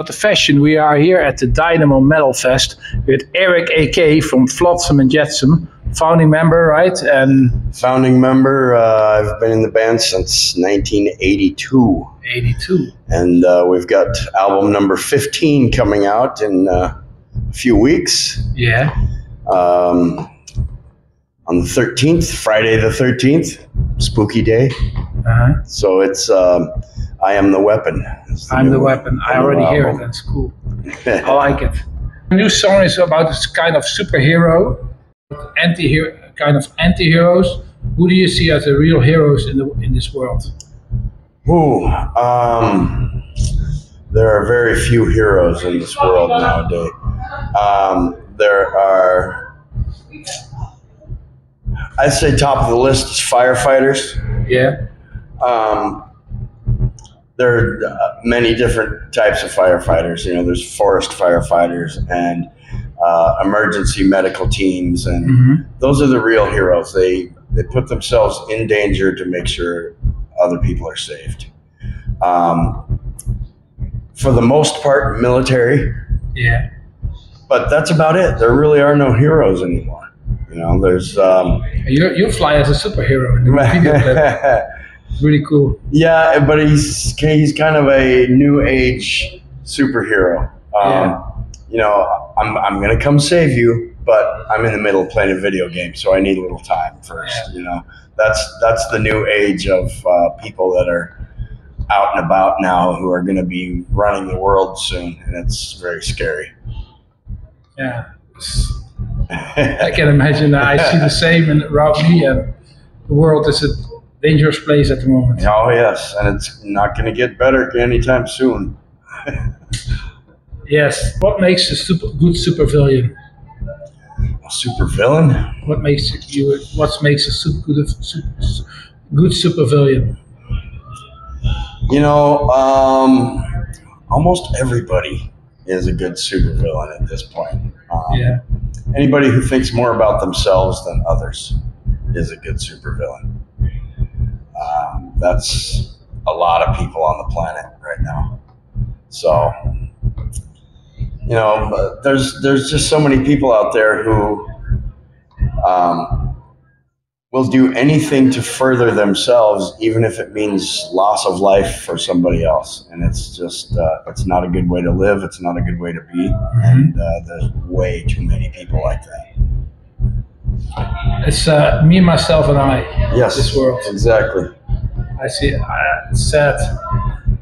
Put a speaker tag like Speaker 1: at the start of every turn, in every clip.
Speaker 1: The fashion. We are here at the Dynamo Metalfest with Eric A.K. from Flotsam And Jetsam, founding member, right? And
Speaker 2: founding member. I've been in the band since 1982.
Speaker 1: 82.
Speaker 2: And we've got album number 15 coming out in a few weeks.
Speaker 1: Yeah.
Speaker 2: On the 13th, Friday the 13th, spooky day.
Speaker 1: Uh-huh.
Speaker 2: So it's I Am the Weapon.
Speaker 1: I'm the Weapon. I already hear it. That's cool. I like it. The new song is about this kind of superhero, anti-heroes. Who do you see as the real heroes in this world?
Speaker 2: Ooh, there are very few heroes in this world nowadays. There are, I'd say top of the list is firefighters.
Speaker 1: Yeah.
Speaker 2: There are many different types of firefighters. You know, there's forest firefighters and emergency medical teams, and those are the real heroes. They put themselves in danger to make sure other people are saved. For the most part, military. Yeah. But that's about it. There really are no heroes anymore. You know, there's.
Speaker 1: You fly as a superhero in the video clip. Really cool.
Speaker 2: Yeah, but he's kind of a new age superhero. You know, I'm gonna come save you, but I'm in the middle of playing a video game, so I need a little time first. Yeah. You know, that's the new age of people that are out and about now, who are going to be running the world soon, and it's very scary.
Speaker 1: Yeah, I can imagine. I see the same around me, and the world is a dangerous place at the moment.
Speaker 2: Oh yes, and it's not going to get better anytime soon.
Speaker 1: Yes. What makes a good supervillain?
Speaker 2: A supervillain?
Speaker 1: What makes a good supervillain?
Speaker 2: You know, almost everybody is a good supervillain at this point.
Speaker 1: Yeah.
Speaker 2: Anybody who thinks more about themselves than others is a good supervillain. That's a lot of people on the planet right now. So, you know, there's just so many people out there who will do anything to further themselves, even if it means loss of life for somebody else. And it's just, it's not a good way to live. It's not a good way to be. And there's way too many people like that.
Speaker 1: It's me, myself, and I.
Speaker 2: Yes,
Speaker 1: this world.
Speaker 2: Exactly.
Speaker 1: I see. It's sad.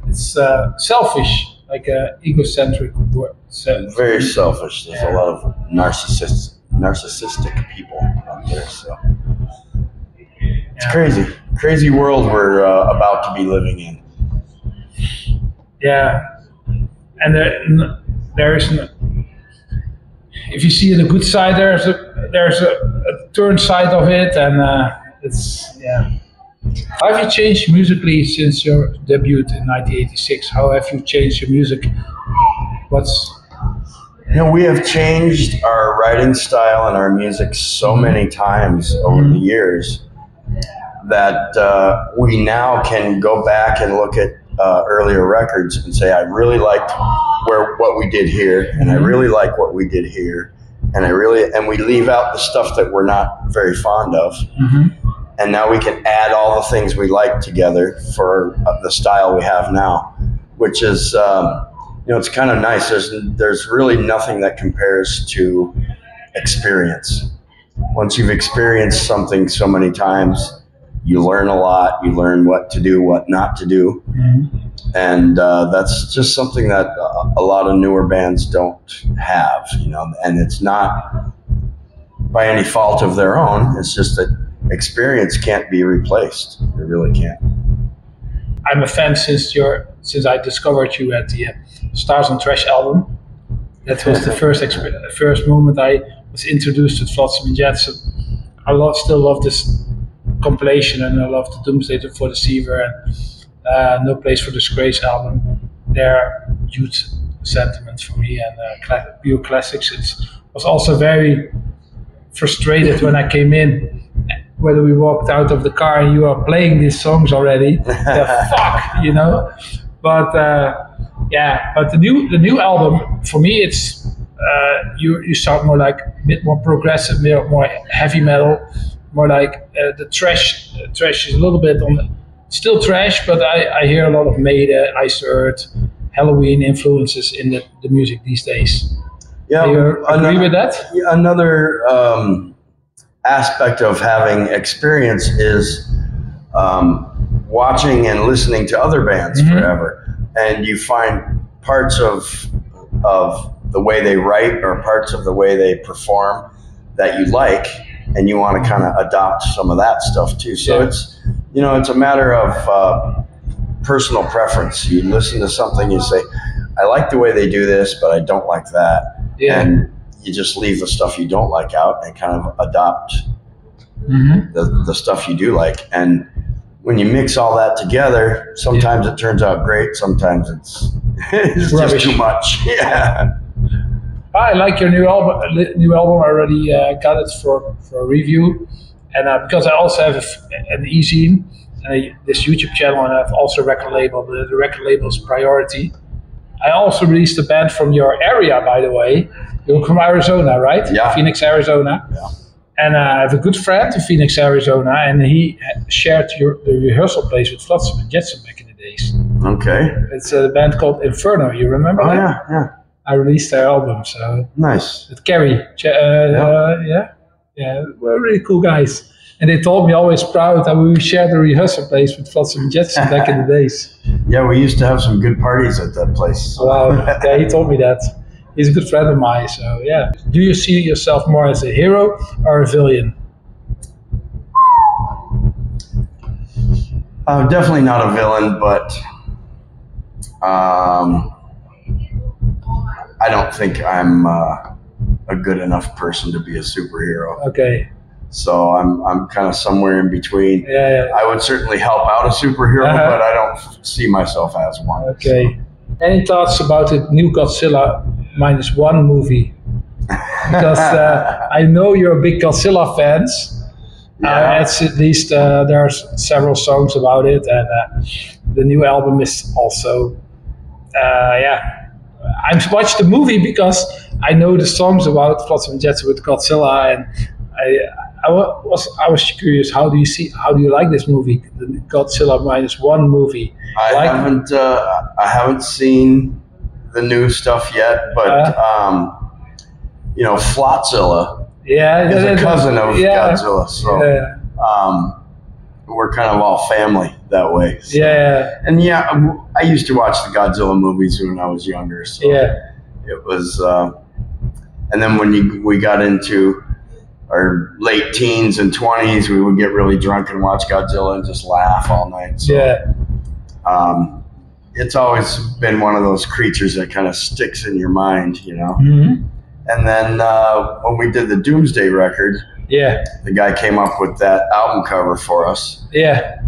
Speaker 1: It's selfish, like egocentric.
Speaker 2: Very selfish. There's a lot of narcissistic people out there. So. It's crazy world we're about to be living in.
Speaker 1: Yeah, and there is if you see the good side, there's a turn side of it, and it's How have you changed musically since your debut in 1986? How have you changed your music?
Speaker 2: You know, we have changed our writing style and our music so many times over the years that we now can go back and look at earlier records and say, I really liked what we did here, and I really like what we did here, and we leave out the stuff that we're not very fond of, and now we can add all the things we like together for the style we have now, which is you know, it's kind of nice. There's really nothing that compares to experience. Once you've experienced something so many times, you learn a lot. You learn what to do, what not to do. And that's just something that a lot of newer bands don't have, you know, and it's not by any fault of their own. It's just that experience can't be replaced. It really can't.
Speaker 1: I'm a fan since I discovered you at the Stars on Trash album. That was the first moment I was introduced to Flotsam and Jetsam. I still love this compilation, and I love the Doomsday for Deceiver and No Place for Disgrace album. They're huge sentiment for me, and pure classics. It was also very frustrated when I came in, whether we walked out of the car and you are playing these songs already. The fuck, you know? But Yeah, but the new album for me, it's you start more like a bit more progressive, more heavy metal, more like the thrash. Thrash is a little bit on the, still thrash, but I hear a lot of Maiden, Iced Earth, Halloween influences in the music these days.
Speaker 2: Yeah,
Speaker 1: do you agree with that?
Speaker 2: Another aspect of having experience is watching and listening to other bands forever, and you find parts of the way they write or parts of the way they perform that you like, and you want to kind of adopt some of that stuff too. So it's it's a matter of personal preference. You listen to something, you say, I like the way they do this, but I don't like that. Yeah. And you just leave the stuff you don't like out and kind of adopt the stuff you do like. And when you mix all that together, sometimes it turns out great, sometimes it's just too much. Yeah.
Speaker 1: I like your new album. I already got it for a review, and because I also have an e-zine, this YouTube channel, and I have also a record label. The record label is Priority. I also released a band from your area, by the way. You're from Arizona, right?
Speaker 2: Yeah.
Speaker 1: Phoenix, Arizona.
Speaker 2: Yeah.
Speaker 1: And I have a good friend in Phoenix, Arizona, and he shared the rehearsal place with Flotsam and Jetsam back in the days.
Speaker 2: Okay.
Speaker 1: It's a band called Inferno. You remember that?
Speaker 2: Yeah.
Speaker 1: I released their album, so
Speaker 2: nice.
Speaker 1: With Kerry, we're really cool guys. And they told me always proud that we shared the rehearsal place with Flotsam and Jetsam back in the days.
Speaker 2: Yeah, we used to have some good parties at that place.
Speaker 1: Wow, yeah, he told me that. He's a good friend of mine, so yeah. Do you see yourself more as a hero or a villain?
Speaker 2: Definitely not a villain, but I don't think I'm a good enough person to be a superhero.
Speaker 1: Okay.
Speaker 2: So I'm kind of somewhere in between.
Speaker 1: Yeah.
Speaker 2: I would certainly help out a superhero, but I don't see myself as one.
Speaker 1: Okay. So. Any thoughts about the new Godzilla -1 movie? Because I know you're a big Godzilla fans. At least there are several songs about it, and the new album is also, I watched the movie because I know the songs about Flotsam and Jetsam with Godzilla, and I was curious. How do you like this movie, the Godzilla -1 movie?
Speaker 2: I haven't seen the new stuff yet, but Flotzilla is a cousin of Godzilla, so we're kind of all family that way. So.
Speaker 1: Yeah,
Speaker 2: and I used to watch the Godzilla movies when I was younger. So it was, and then when we got into our late teens and 20s, we would get really drunk and watch Godzilla and just laugh all night. So, it's always been one of those creatures that kind of sticks in your mind, And then when we did the Doomsday record, the guy came up with that album cover for us.
Speaker 1: Yeah.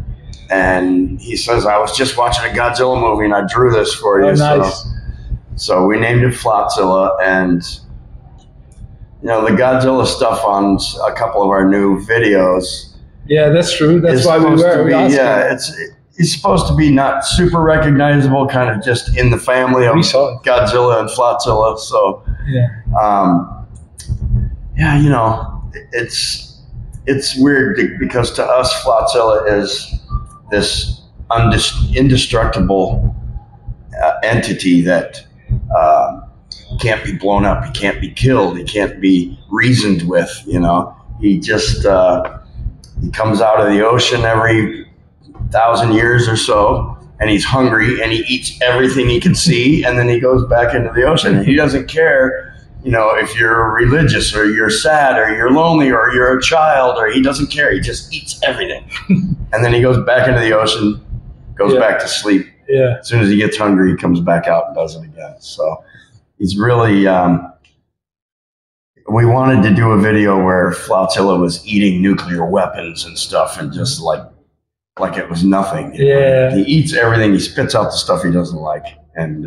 Speaker 2: And he says, I was just watching a Godzilla movie and I drew this for you.
Speaker 1: Oh, nice.
Speaker 2: So we named it Flotzilla, and the Godzilla stuff on a couple of our new videos.
Speaker 1: Yeah, that's true. That's why
Speaker 2: it's supposed to be not super recognizable, kind of just in the family of Godzilla and Flotzilla. So, it's weird because to us, Flotzilla is this indestructible entity that can't be blown up. He can't be killed. He can't be reasoned with. He just he comes out of the ocean every 1,000 years or so, and he's hungry and he eats everything he can see, and then he goes back into the ocean. And he doesn't care, if you're religious or you're sad or you're lonely or you're a child, or he doesn't care. He just eats everything, and then he goes back into the ocean, goes back to sleep.
Speaker 1: Yeah.
Speaker 2: As soon as he gets hungry, he comes back out and does it again. So he's really. We wanted to do a video where Flotzilla was eating nuclear weapons and stuff, and just like it was nothing.
Speaker 1: Yeah.
Speaker 2: He eats everything. He spits out the stuff he doesn't like, and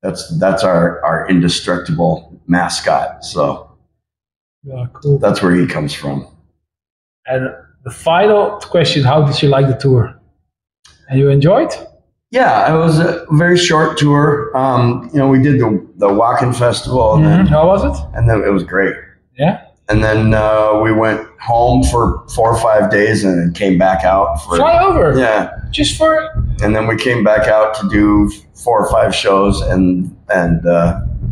Speaker 2: that's our indestructible mascot. So
Speaker 1: cool.
Speaker 2: That's where he comes from.
Speaker 1: And the final question: how did you like the tour? And you enjoyed?
Speaker 2: Yeah, it was a very short tour. We did the Walking Festival, and then,
Speaker 1: how was it?
Speaker 2: And then it was great.
Speaker 1: Yeah.
Speaker 2: And then we went home for 4 or 5 days, and then came back out for
Speaker 1: fly over.
Speaker 2: Yeah,
Speaker 1: just for.
Speaker 2: And then we came back out to do 4 or 5 shows and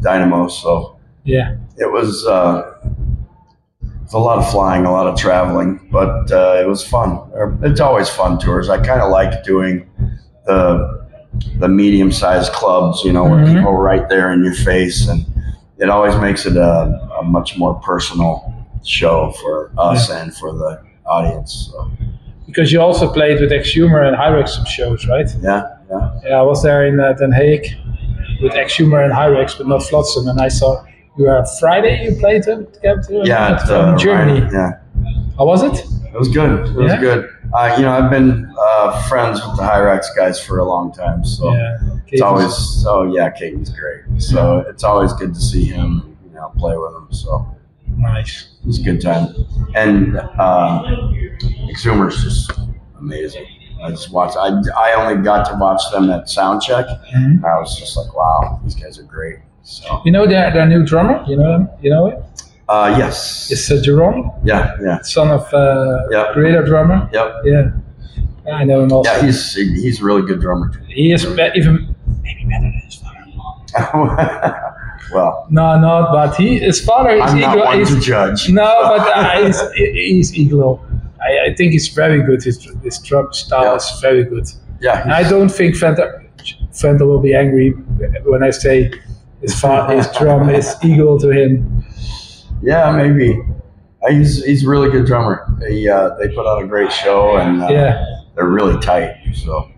Speaker 2: Dynamo. So
Speaker 1: yeah,
Speaker 2: it was a lot of flying, a lot of traveling, but it was fun. It's always fun tours. I kind of like doing the medium-sized clubs, where people are right there in your face, and it always makes it a much more personal show for us and for the audience. So.
Speaker 1: Because you also played with Ex-Humor and Hyrex some shows, right?
Speaker 2: Yeah.
Speaker 1: Yeah, I was there in Den Haag with Ex-Humor and Hyrex, but not Flotsam, and I saw Friday you played together.
Speaker 2: Yeah,
Speaker 1: from Germany.
Speaker 2: Right, yeah.
Speaker 1: How was it?
Speaker 2: It was good. It was good. I've been friends with the Hyrex guys for a long time, so it's always Katie's great. So it's always good to see him, play with him. So
Speaker 1: nice.
Speaker 2: It was a good time, and Exhumer's just amazing. I just watched. I only got to watch them at Soundcheck. And I was just like, wow, these guys are great. So
Speaker 1: their new drummer. You know him. You know it.
Speaker 2: Yes.
Speaker 1: It's Jerome.
Speaker 2: Yeah.
Speaker 1: Son of creator drummer.
Speaker 2: Yep.
Speaker 1: Yeah. I know him also.
Speaker 2: Yeah, he's a really good drummer.
Speaker 1: He is even maybe better than his father.
Speaker 2: Well,
Speaker 1: no, but his father is
Speaker 2: I'm
Speaker 1: equal.
Speaker 2: not one to judge.
Speaker 1: No, but he's equal. I think he's very good. His drum style is very good.
Speaker 2: Yeah.
Speaker 1: And I don't think Fender will be angry when I say his drum is equal to him.
Speaker 2: Yeah, maybe. He's a really good drummer. They put on a great show, and they're really tight. So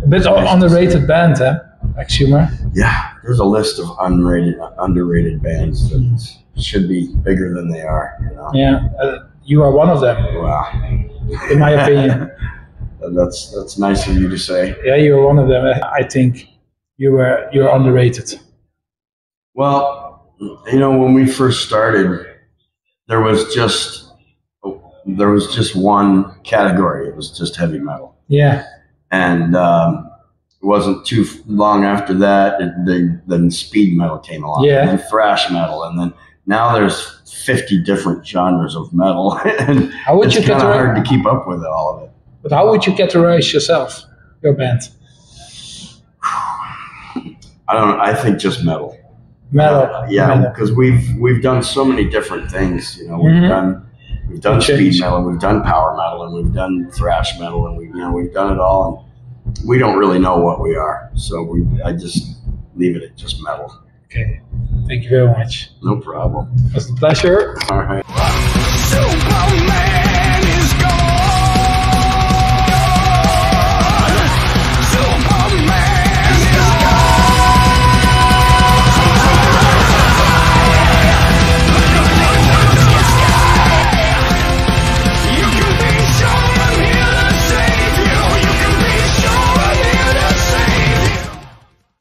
Speaker 1: a bit underrated band, huh? Ex-Humor.
Speaker 2: Yeah, there's a list of underrated bands that should be bigger than they are.
Speaker 1: Yeah, you are one of them.
Speaker 2: Wow.
Speaker 1: In my opinion.
Speaker 2: That's nice of you to say.
Speaker 1: Yeah, you're one of them. I think you're underrated.
Speaker 2: Well, when we first started, there was just one category. It was just heavy metal.
Speaker 1: Yeah.
Speaker 2: And it wasn't too long after that, then speed metal came along.
Speaker 1: Yeah.
Speaker 2: And thrash metal, and then now there's 50 different genres of metal, and it's kind of hard to keep up with all of it.
Speaker 1: But how would you categorize yourself, your band?
Speaker 2: I think just metal.
Speaker 1: Metal.
Speaker 2: Yeah, because we've done so many different things. We've done speed metal, we've done power metal, and we've done thrash metal, and we've done it all, and we don't really know what we are. So I just leave it at just metal.
Speaker 1: Okay. Thank you very much.
Speaker 2: No problem.
Speaker 1: It was a pleasure.
Speaker 2: All right.